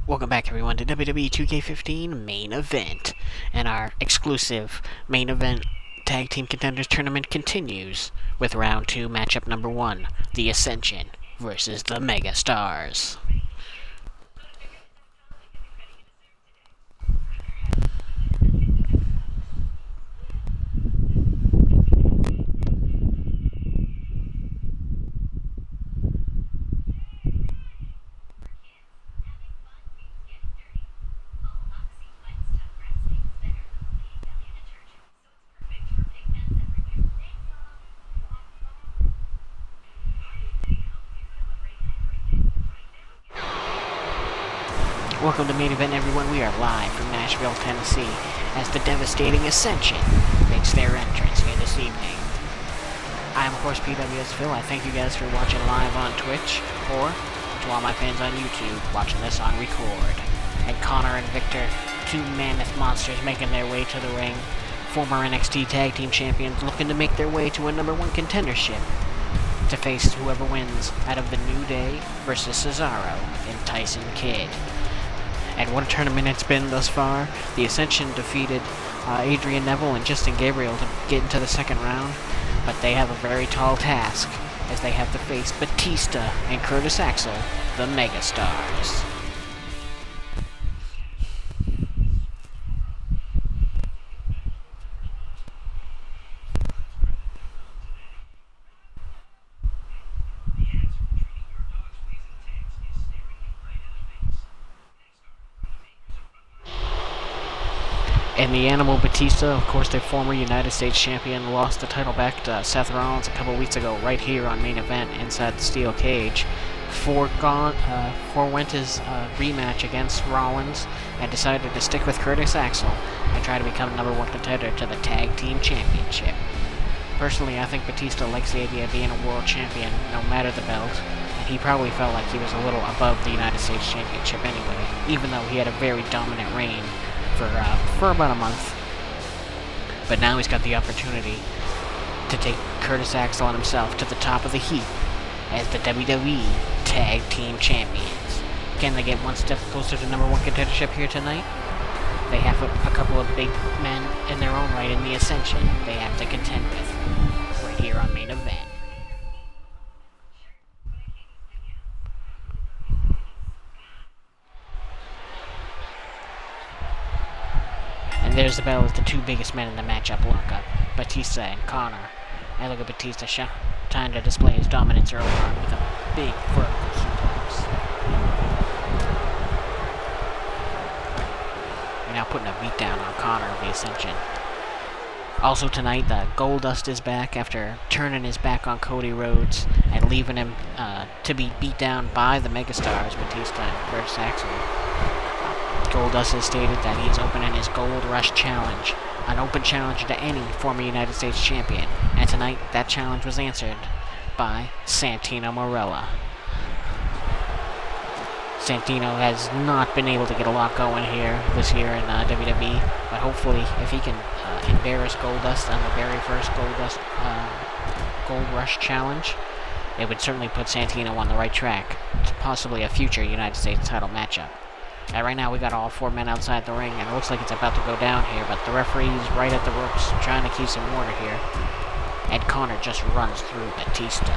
Welcome back everyone to WWE 2K15 Main Event. And our exclusive Main Event Tag Team Contenders Tournament continues with Round 2 matchup number 1, The Ascension versus the Mega Stars. Welcome to Main Event everyone, we are live from Nashville, Tennessee, as the devastating Ascension makes their entrance here this evening. I am of course PWS Phil. I thank you guys for watching live on Twitch, or to all my fans on YouTube, watching this on record. And Connor and Victor, two mammoth monsters making their way to the ring. Former NXT Tag Team Champions looking to make their way to a number 1 contendership, to face whoever wins out of the New Day versus Cesaro and Tyson Kidd. And what a tournament it's been thus far. The Ascension defeated Adrian Neville and Justin Gabriel to get into the second round, but they have a very tall task as they have to face Batista and Curtis Axel, the Mega Stars. And the Animal Batista, of course, their former United States champion, lost the title back to Seth Rollins a couple weeks ago, right here on Main Event inside the steel cage. Forewent his rematch against Rollins and decided to stick with Curtis Axel and try to become number 1 contender to the Tag Team Championship. Personally, I think Batista likes the idea of being a world champion no matter the belt, and he probably felt like he was a little above the United States Championship anyway, even though he had a very dominant reign for about a month. But now he's got the opportunity to take Curtis Axel and himself to the top of the heap as the WWE Tag Team Champions. Can they get one step closer to number 1 contendership here tonight? They have a couple of big men in their own right in the Ascension they have to contend with right here on Main Event. And there's the bell as the two biggest men in the matchup lock up, Batista and Connor. And look at Batista trying to display his dominance early on with a big vertical suplex. And now putting a beat down on Connor of the Ascension. Also tonight, the Goldust is back after turning his back on Cody Rhodes and leaving him to be beat down by the Megastars, Batista and Curtis Axel. Goldust has stated that he's opening his Gold Rush Challenge, an open challenge to any former United States champion, and tonight that challenge was answered by Santino Marella. Santino has not been able to get a lot going here this year in WWE, but hopefully if he can embarrass Goldust on the very first Gold Rush Challenge, it would certainly put Santino on the right track to possibly a future United States title matchup. And right now we got all 4 men outside the ring, and it looks like it's about to go down here, but the referee's right at the ropes trying to keep some order here. And Connor just runs through Batista.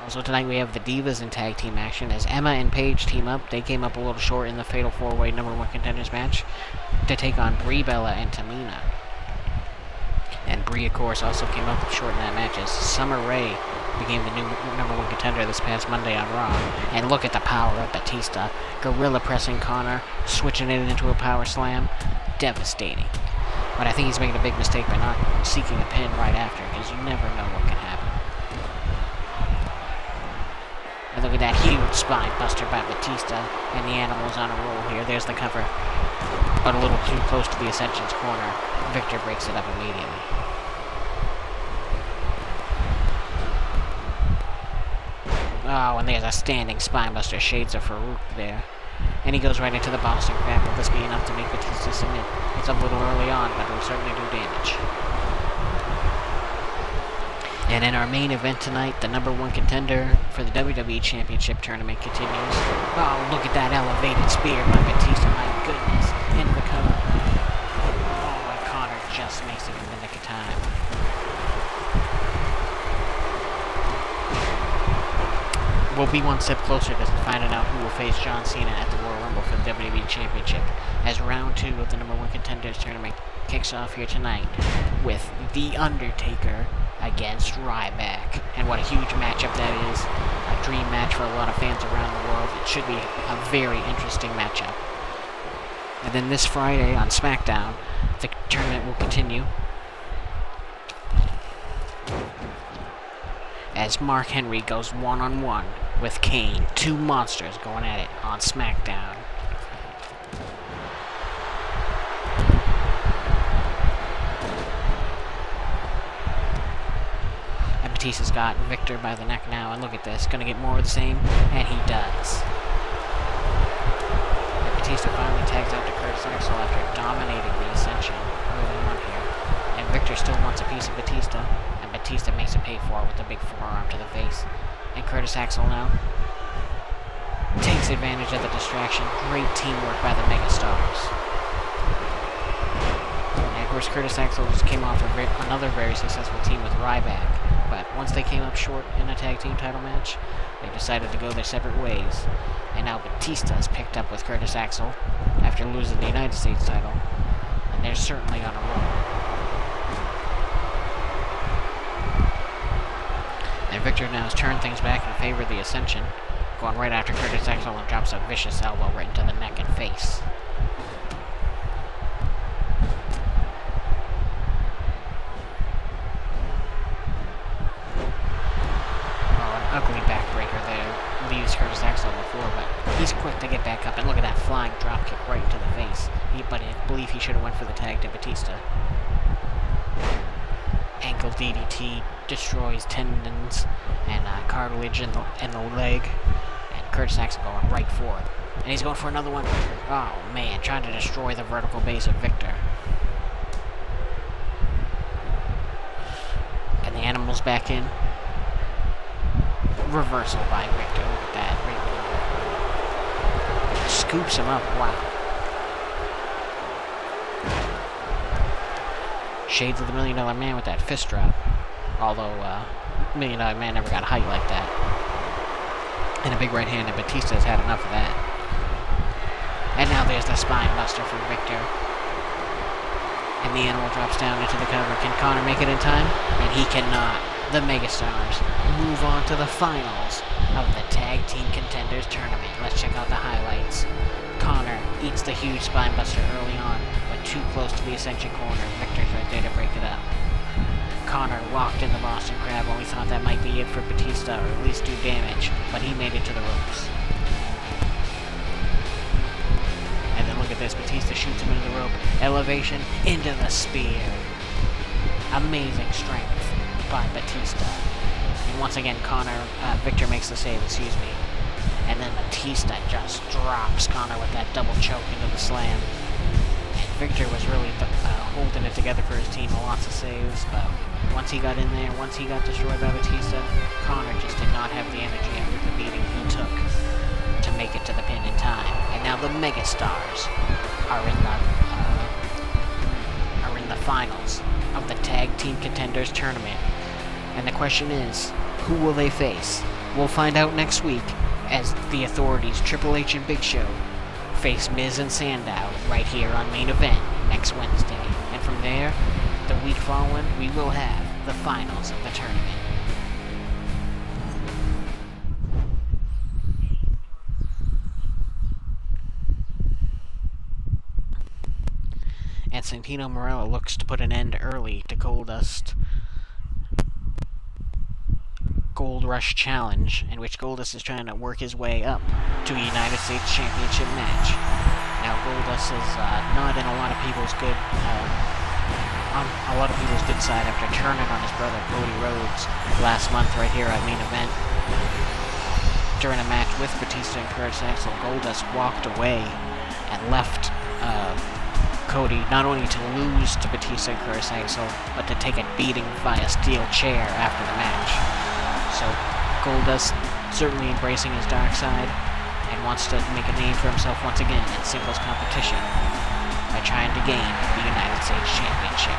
Also tonight we have the Divas in tag team action as Emma and Paige team up. They came up a little short in the Fatal 4-Way number 1 contenders match to take on Brie Bella and Tamina. And Brie, of course, also came up short in that match as Summer Rae became the new number 1 contender this past Monday on Raw. And look at the power of Batista. Gorilla pressing Connor, switching it into a power slam. Devastating. But I think he's making a big mistake by not seeking a pin right after, because you never know what can happen. And look at that huge spine buster by Batista, and the Animal's on a roll here. There's the cover, but a little too close to the Ascension's corner. Victor breaks it up immediately. Oh, and there's a standing spinebuster, shades of Farouk there. And he goes right into the Boston Crab. Will this be enough to make Batista submit? It's a little early on, but it will certainly do damage. And in our main event tonight, the #1 contender for the WWE Championship Tournament continues. Oh, look at that elevated spear by Batista, my goodness, into the cover. Oh, and Connor just makes it in the nick of time. We'll be one step closer to finding out who will face John Cena at the Royal Rumble for the WWE Championship, as round 2 of the #1 Contenders Tournament kicks off here tonight with The Undertaker against Ryback. And what a huge matchup that is. A dream match for a lot of fans around the world. It should be a very interesting matchup. And then this Friday on SmackDown, the tournament will continue as Mark Henry goes one-on-one with Kane. Two monsters going at it on SmackDown. And Batista's got Victor by the neck now, and look at this, gonna get more of the same, and he does. And Batista finally tags out to Curtis Axel after dominating the Ascension early on here. And Victor still wants a piece of Batista, and Batista makes it pay for it with a big forearm to the face. And Curtis Axel now takes advantage of the distraction. Great teamwork by the Megastars. And of course, Curtis Axel just came off another very successful team with Ryback. But once they came up short in a tag team title match, they decided to go their separate ways. And now Batista is picked up with Curtis Axel after losing the United States title. And they're certainly on a roll. And Victor now has turned things back in favor of the Ascension, going right after Curtis Axel and drops a vicious elbow right into the neck and face. Oh, an ugly backbreaker there leaves Curtis Axel on the floor, but he's quick to get back up, and look at that flying dropkick right into the face. But I believe he should have went for the tag to Batista. Ankle DDT destroys tendons and cartilage in the leg, and Curtis Axel going right for it. And he's going for another one. Oh man, trying to destroy the vertical base of Victor. And the Animal's back in. Reversal by Victor. Look at that. Right. Scoops him up. Wow. Shades of the $1 Million Man with that fist drop. Although, $1 Million Man never got height like that. And a big right hand, and Batista has had enough of that. And now there's the spine buster for Victor. And the Animal drops down into the cover. Can Connor make it in time? And he cannot. The Megastars move on to the finals of the Tag Team Contenders Tournament. Let's check out the highlights. Connor eats the huge spine buster early on, but too close to the Ascension corner. Victor's right there to break it up. Connor walked in the Boston Crab when we thought that might be it for Batista, or at least do damage, but he made it to the ropes. And then look at this, Batista shoots him into the rope. Elevation into the spear. Amazing strength by Batista. And once again, Victor makes the save, And then Batista just drops Connor with that double choke into the slam. And Victor was really holding it together for his team, lots of saves, but once he got in there, once he got destroyed by Batista, Connor just did not have the energy after the beating he took to make it to the pin in time. And now the Megastars are in the finals of the Tag Team Contenders Tournament. And the question is, who will they face? We'll find out next week as the Authorities, Triple H and Big Show, face Miz and Sandow right here on Main Event next Wednesday. And from there, the week following, we will have the finals of the tournament. And Santino Marella looks to put an end early to Goldust Gold Rush Challenge, in which Goldust is trying to work his way up to a United States Championship match. Now Goldust is not in a lot of people's good side after turning on his brother Cody Rhodes last month right here at Main Event. During a match with Batista and Curtis Axel, Goldust walked away and left Cody not only to lose to Batista and Curtis Axel, but to take a beating by a steel chair after the match. So Goldust certainly embracing his dark side and wants to make a name for himself once again in singles competition by trying to gain the United States Championship.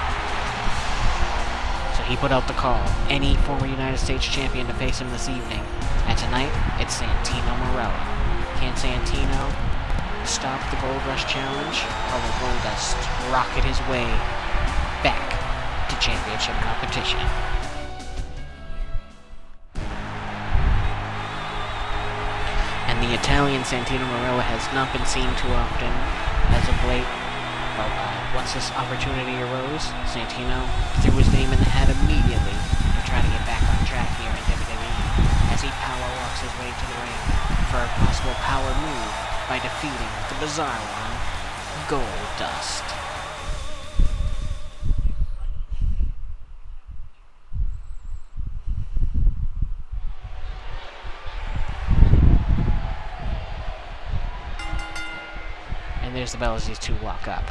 So he put out the call, any former United States champion to face him this evening. And tonight, it's Santino Marella. Can Santino stop the Gold Rush Challenge, or will Goldust rocket his way back to championship competition? And the Italian Santino Marella has not been seen too often as of late, but once this opportunity arose, Santino threw his name in the hat immediately to try to get back on track here in WWE as he power walks his way to the ring for a possible power move by defeating the bizarre one, Goldust. And there's the bell as these two walk up.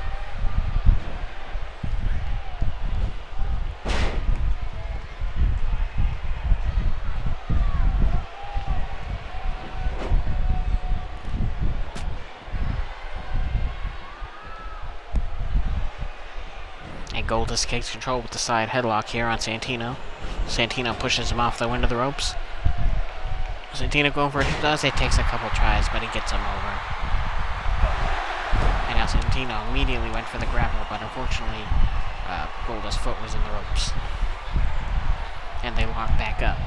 Goldust takes control with the side headlock here on Santino. Santino pushes him off the end of the ropes. Santino going for a hip toss. It takes a couple tries, but he gets him over. And now Santino immediately went for the grapple, but unfortunately, Goldust's foot was in the ropes. And they lock back up.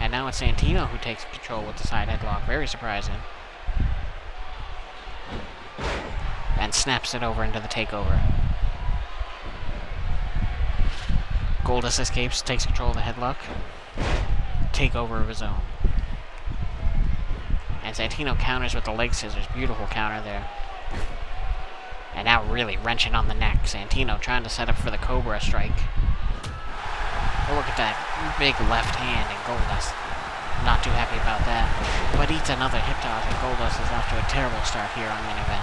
And now it's Santino who takes control with the side headlock. Very surprising. And snaps it over into the takeover. Goldust escapes, takes control of the headlock. Takeover of his own. And Santino counters with the leg scissors. Beautiful counter there. And now really wrenching on the neck. Santino trying to set up for the Cobra strike. Oh, look at that big left hand, and Goldust not too happy about that. But eats another hip toss, and Goldust is off to a terrible start here on main event.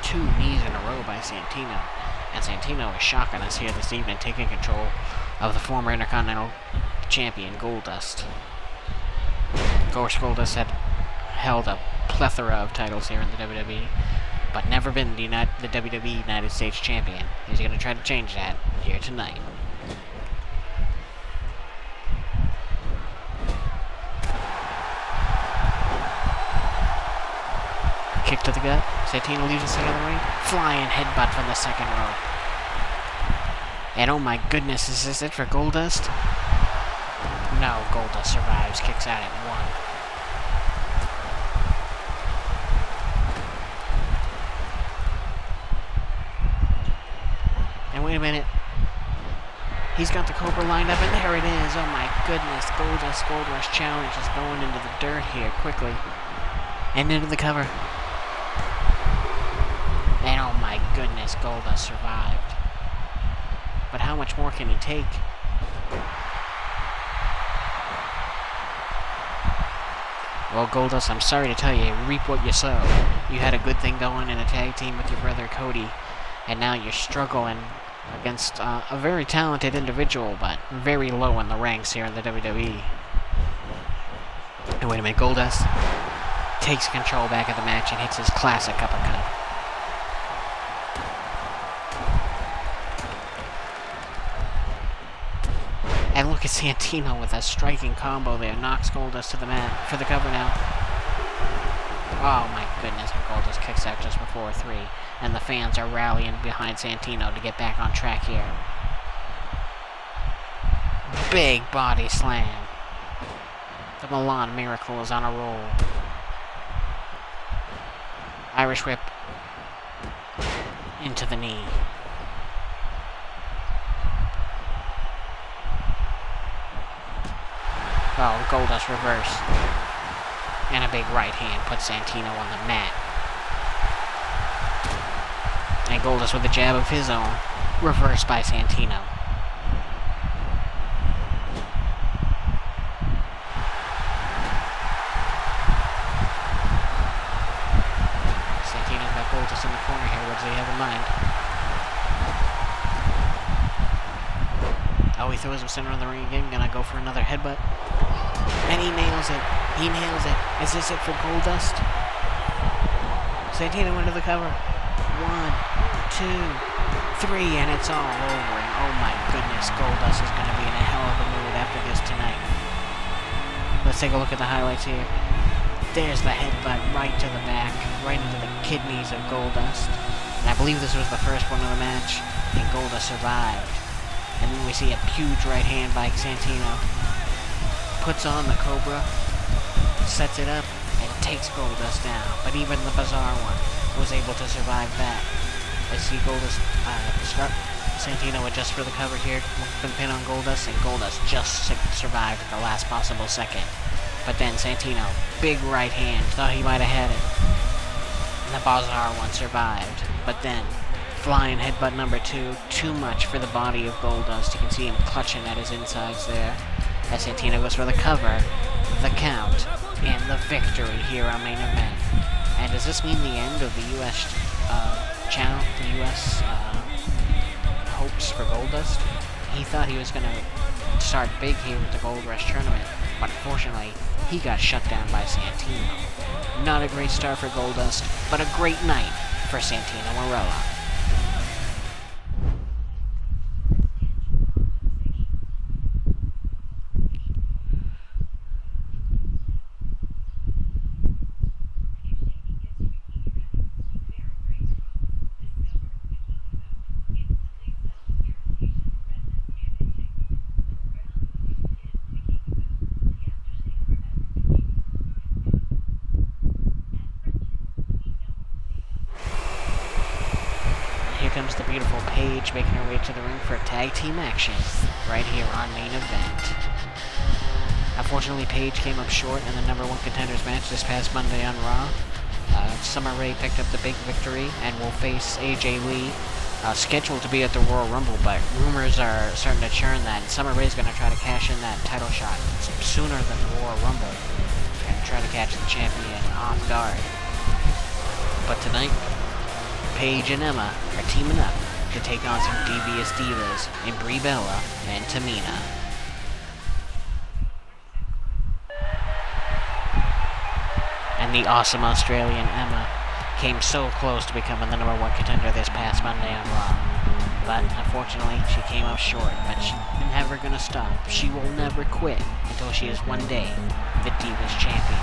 Two knees in a row by Santino. And Santino is shocking us here this evening, taking control of the former Intercontinental Champion, Goldust. Of course, Goldust had held a plethora of titles here in the WWE, but never been the WWE United States Champion. He's going to try to change that here tonight. Kick to the gut. Santino leaves the center of the ring. Flying headbutt from the second rope. And oh my goodness, is this it for Goldust? No, Goldust survives. Kicks out at one. And wait a minute. He's got the Cobra lined up, and there it is. Oh my goodness. Goldust Gold Rush Challenge is going into the dirt here quickly. And into the cover. And oh my goodness, Goldust survived. But how much more can he take? Well, Goldust, I'm sorry to tell you, reap what you sow. You had a good thing going in a tag team with your brother Cody, and now you're struggling against a very talented individual, but very low in the ranks here in the WWE. And wait a minute, Goldust takes control back of the match and hits his classic uppercut. And look at Santino with a striking combo there. Knocks Goldust to the mat for the cover now. Oh my goodness, and Goldust kicks out just before 3. And the fans are rallying behind Santino to get back on track here. Big body slam. The Milan Miracle is on a roll. Irish whip into the knee. Oh, Goldust reverse. And a big right hand puts Santino on the mat. And Goldust with a jab of his own. Reversed by Santino. have in mind? Oh, he throws him center of the ring again. Gonna go for another headbutt. And he nails it. He nails it. Is this it for Goldust? Santino into the cover. 1, 2, 3, and it's all over. And oh my goodness, Goldust is gonna be in a hell of a mood after this tonight. Let's take a look at the highlights here. There's the headbutt right to the back, right into the kidneys of Goldust. And I believe this was the first one of the match, and Goldust survived. And then we see a huge right hand by Santino. Puts on the Cobra, sets it up, and takes Goldust down. But even the Bizarre One was able to survive that. Let's see Goldust Santino adjust for the cover here, for the pin on Goldust, and Goldust just survived at the last possible second. But then Santino, big right hand, thought he might have had it. And the Bizarre One survived. But then, flying headbutt number 2, too much for the body of Goldust. You can see him clutching at his insides there. As Santino goes for the cover, the count, and the victory here on Main Event. And does this mean the end of the U.S. channel, the U.S. hopes for Goldust? He thought he was going to start big here with the Gold Rush tournament, but unfortunately, he got shut down by Santino. Not a great start for Goldust, but a great night for Santino Marella. Here comes the beautiful Paige making her way to the ring for tag team action right here on Main Event. Unfortunately, Paige came up short in the number 1 contenders match this past Monday on Raw. Summer Rae picked up the big victory and will face AJ Lee, scheduled to be at the Royal Rumble, but rumors are starting to churn that Summer Rae's going to try to cash in that title shot sooner than the Royal Rumble and try to catch the champion off guard. But tonight, Paige and Emma are teaming up to take on some devious divas in Brie Bella and Tamina. And the awesome Australian Emma came so close to becoming the number 1 contender this past Monday on Raw. But unfortunately, she came up short, but she's never gonna stop. She will never quit until she is one day the Divas champion.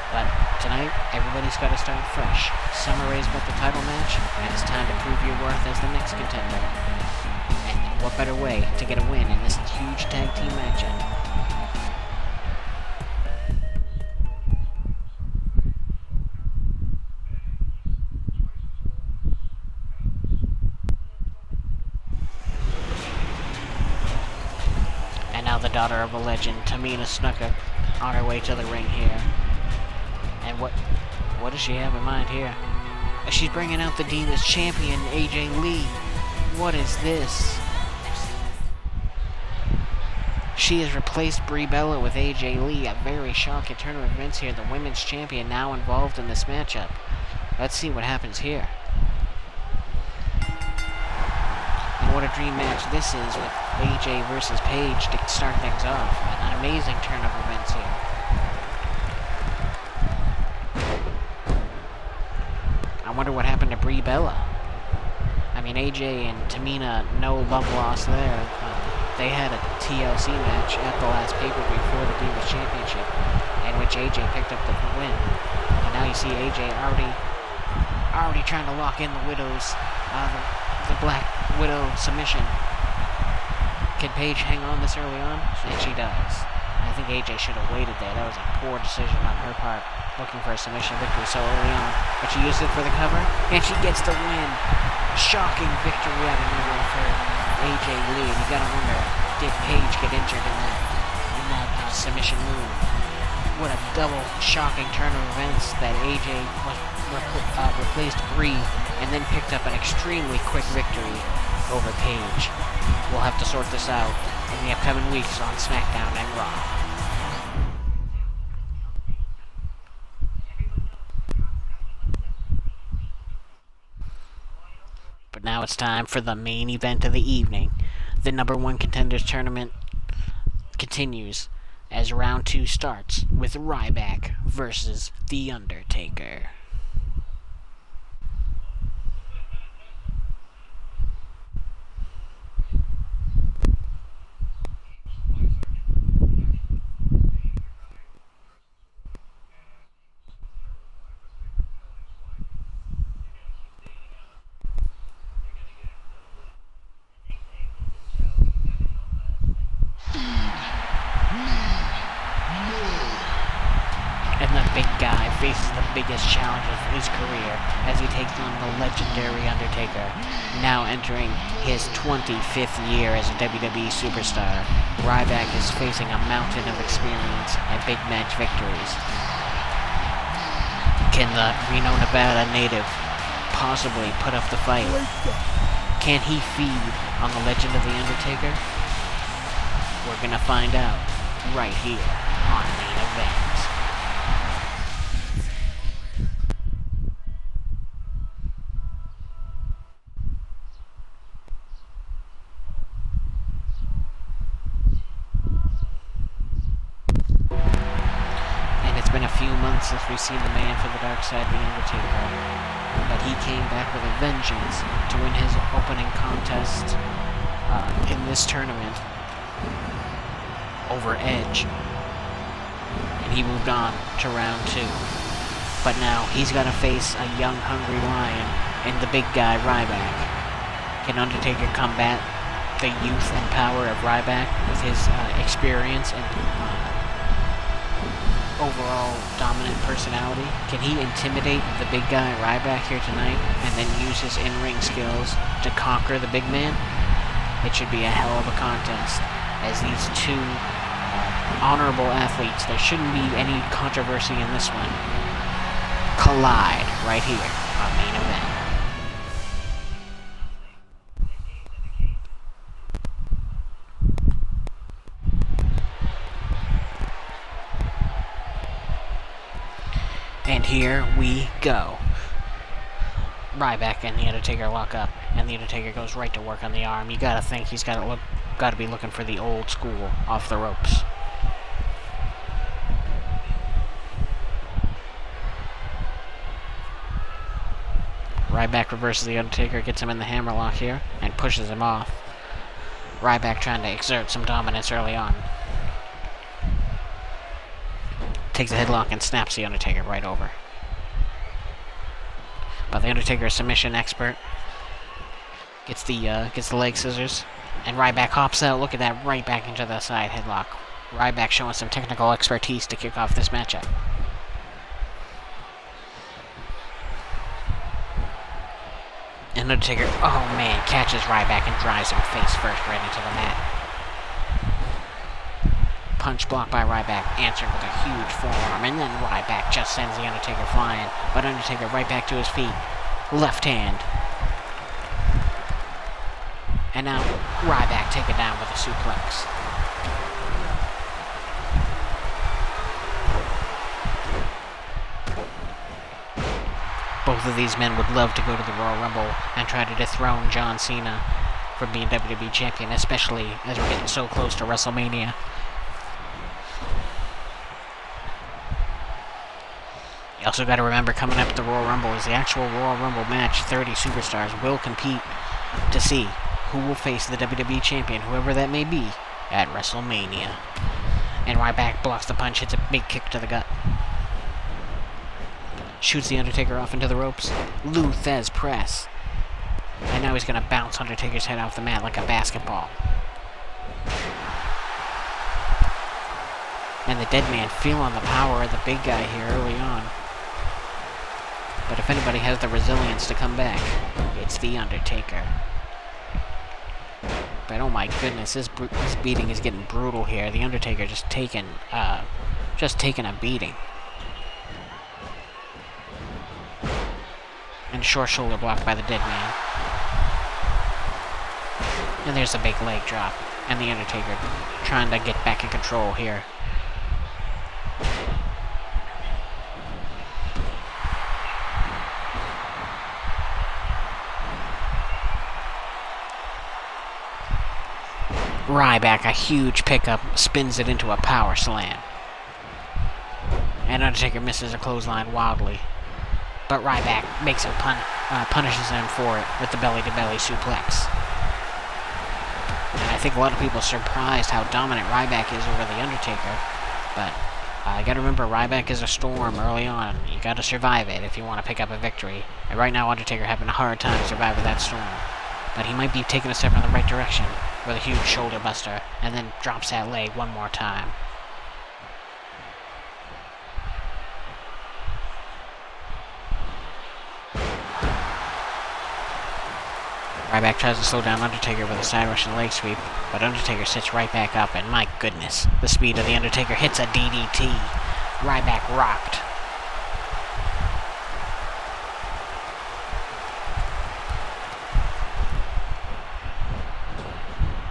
But tonight, everybody's got to start fresh. Summer Rae's got the title match, and it's time to prove your worth as the next contender. And what better way to get a win in this huge tag team matchup? And now the daughter of a legend, Tamina Snuka, on her way to the ring here. And what does she have in mind here? She's bringing out the Divas champion, AJ Lee. What is this? She has replaced Brie Bella with AJ Lee. A very shocking turn of events here. The women's champion now involved in this matchup. Let's see what happens here. And what a dream match this is with AJ versus Paige to start things off. An amazing turn of events here. I wonder what happened to Brie Bella. I mean, AJ and Tamina, no love lost there. They had a TLC match at the last pay-per-view for the Divas Championship, in which AJ picked up the win. And now you see AJ already trying to lock in the Widow's, the Black Widow submission. Can Paige hang on this early on? And she does. I think AJ should have waited there. That was a poor decision on her part, looking for a submission victory so early on. But she used it for the cover, and she gets the win. Shocking victory out of nowhere for AJ Lee. And you gotta wonder, did Paige get injured in that submission move? What a double shocking turn of events that AJ replaced Brie and then picked up an extremely quick victory over Paige. We'll have to sort this out in the upcoming weeks on SmackDown and Raw. But now it's time for the main event of the evening. The number one contenders tournament continues as round 2 starts with Ryback versus The Undertaker. And the big guy faces the biggest challenge of his career as he takes on the legendary Undertaker, now entering his 25th year as a WWE superstar. Ryback is facing a mountain of experience and big match victories. Can the Reno, Nevada native possibly put up the fight? Can he feed on the legend of The Undertaker? We're gonna find out right here on Main Event. Since we've seen the man from the dark side, The Undertaker, but he came back with a vengeance to win his opening contest in this tournament over Edge, and he moved on to round 2. But now he's got to face a young, hungry lion in the big guy Ryback. Can Undertaker combat the youth and power of Ryback with his experience and overall dominant personality? Can he intimidate the big guy Ryback here tonight and then use his in-ring skills to conquer the big man? It should be a hell of a contest as these two honorable athletes, there shouldn't be any controversy in this one, collide right here on Main Event. And here we go. Ryback and The Undertaker lock up, and The Undertaker goes right to work on the arm. You gotta think he's gotta be looking for the old school off the ropes. Ryback reverses The Undertaker, gets him in the hammerlock here, and pushes him off. Ryback trying to exert some dominance early on. Takes a headlock and snaps The Undertaker right over. But The Undertaker, a submission expert, gets the leg scissors, and Ryback hops out. Look at that, right back into the side headlock. Ryback showing some technical expertise to kick off this matchup. And Undertaker, oh man, catches Ryback and drives him face first right into the mat. Punch blocked by Ryback, answered with a huge forearm, and then Ryback just sends The Undertaker flying, but Undertaker right back to his feet. Left hand. And now Ryback taken down with a suplex. Both of these men would love to go to the Royal Rumble and try to dethrone John Cena from being WWE Champion, especially as we're getting so close to WrestleMania. You also got to remember, coming up, the Royal Rumble is the actual Royal Rumble match. 30 superstars will compete to see who will face the WWE Champion, whoever that may be, at WrestleMania. And Ryback blocks the punch, hits a big kick to the gut. Shoots The Undertaker off into the ropes. Lou Thez press. And now he's going to bounce Undertaker's head off the mat like a basketball. And the dead man feeling the power of the big guy here early on. But if anybody has the resilience to come back, it's The Undertaker. But oh my goodness, this beating is getting brutal here. The Undertaker just taking a beating. And short shoulder block by the dead man. And there's a big leg drop. And The Undertaker trying to get back in control here. Ryback, a huge pickup, spins it into a power slam. And Undertaker misses a clothesline wildly. But Ryback makes it punishes him for it with the belly-to-belly suplex. And I think a lot of people are surprised how dominant Ryback is over The Undertaker. But you gotta remember, Ryback is a storm early on. You gotta survive it if you want to pick up a victory. And right now, Undertaker having a hard time surviving that storm. But he might be taking a step in the right direction with a huge shoulder buster, and then drops that leg one more time. Ryback tries to slow down Undertaker with a side Russian leg sweep, but Undertaker sits right back up, and my goodness, the speed of the Undertaker hits a DDT. Ryback rocked.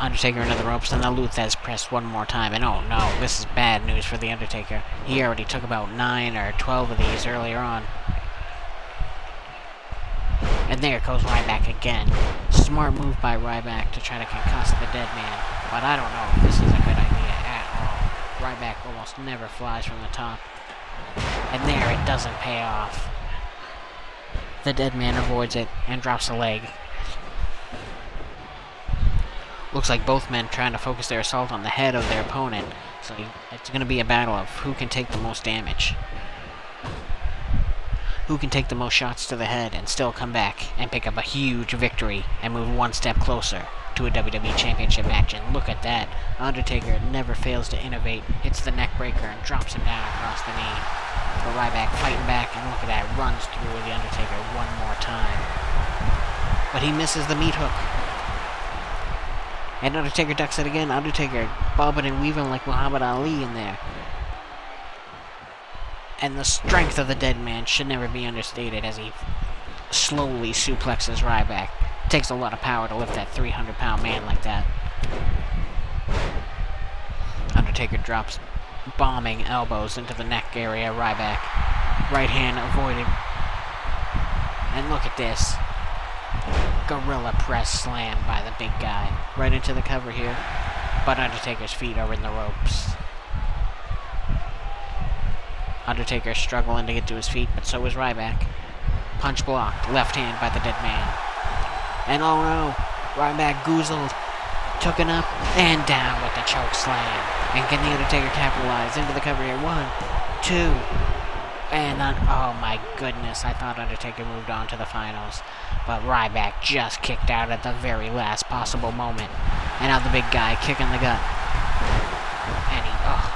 Undertaker into the ropes, and the Luthez press one more time, and oh no, this is bad news for the Undertaker. He already took about 9 or 12 of these earlier on. And there goes Ryback again. Smart move by Ryback to try to concuss the dead man, but I don't know if this is a good idea at all. Ryback almost never flies from the top. And there, it doesn't pay off. The dead man avoids it and drops a leg. Looks like both men trying to focus their assault on the head of their opponent, so it's going to be a battle of who can take the most damage. Who can take the most shots to the head and still come back and pick up a huge victory and move one step closer to a WWE Championship match. And look at that. Undertaker never fails to innovate, hits the neck breaker and drops him down across the knee. But Ryback fighting back, and look at that, runs through the Undertaker one more time. But he misses the meat hook. And Undertaker ducks it again. Undertaker bobbing and weaving like Muhammad Ali in there. And the strength of the dead man should never be understated as he slowly suplexes Ryback. It takes a lot of power to lift that 300-pound man like that. Undertaker drops bombing elbows into the neck area. Ryback, right hand avoided. And look at this. Gorilla press slam by the big guy. Right into the cover here. But Undertaker's feet are in the ropes. Undertaker struggling to get to his feet, but so is Ryback. Punch blocked. Left hand by the dead man. And oh no. Ryback goozled. Took it up and down with the choke slam. And can the Undertaker capitalize into the cover here? 1, 2. And then, oh my goodness, I thought Undertaker moved on to the finals. But Ryback just kicked out at the very last possible moment. And now the big guy kicking the gut. And he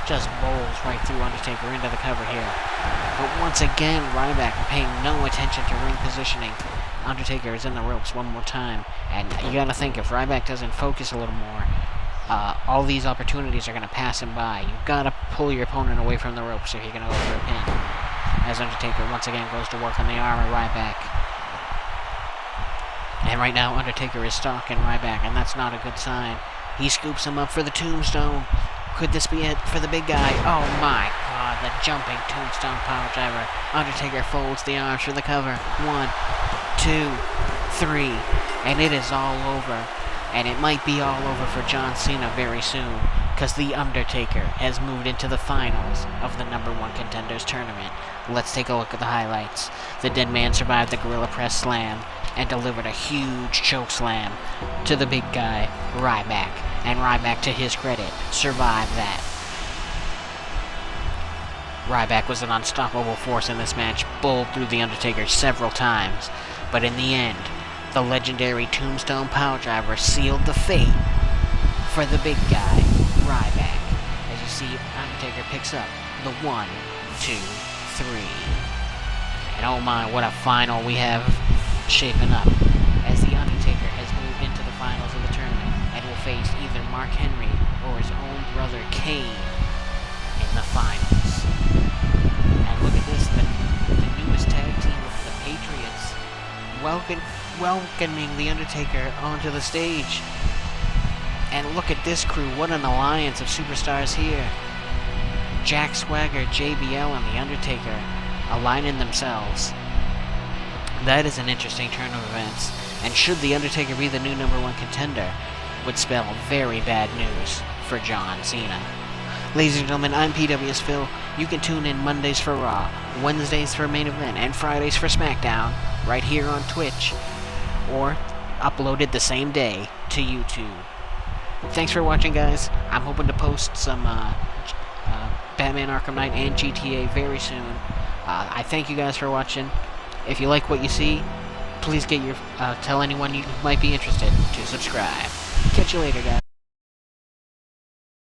just bowls right through Undertaker into the cover here. But once again, Ryback paying no attention to ring positioning. Undertaker is in the ropes one more time. And you gotta think, if Ryback doesn't focus a little more, all these opportunities are gonna pass him by. You've gotta pull your opponent away from the ropes if you're gonna go for a pin. As Undertaker once again goes to work on the arm of Ryback. And right now, Undertaker is stalking Ryback, and that's not a good sign. He scoops him up for the tombstone. Could this be it for the big guy? Oh my god, the jumping tombstone power driver. Undertaker folds the arms for the cover. 1, 2, 3. And it is all over. And it might be all over for John Cena very soon, because The Undertaker has moved into the finals of the #1 Contenders Tournament. Let's take a look at the highlights. The dead man survived the Gorilla Press Slam and delivered a huge choke slam to the big guy, Ryback. And Ryback, to his credit, survived that. Ryback was an unstoppable force in this match, bowled through The Undertaker several times, but in the end, the legendary Tombstone Powerdriver sealed the fate for the big guy, Ryback. As you see, Undertaker picks up the 1, 2, 3. And oh my, what a final we have shaping up, as The Undertaker has moved into the finals of the tournament and will face either Mark Henry or his own brother Kane in the finals. And look at this, the newest tag team of the Patriots welcoming The Undertaker onto the stage. And look at this crew, what an alliance of superstars here. Jack Swagger, JBL, and The Undertaker aligning themselves. That is an interesting turn of events. And should The Undertaker be the new #1 contender, would spell very bad news for John Cena. Ladies and gentlemen, I'm PWS Phil. You can tune in Mondays for Raw, Wednesdays for Main Event, and Fridays for SmackDown, right here on Twitch, or uploaded the same day to YouTube. Thanks for watching, guys. I'm hoping to post some Batman Arkham Knight and GTA very soon. I thank you guys for watching. If you like what you see, please tell anyone you might be interested to subscribe. Catch you later, guys.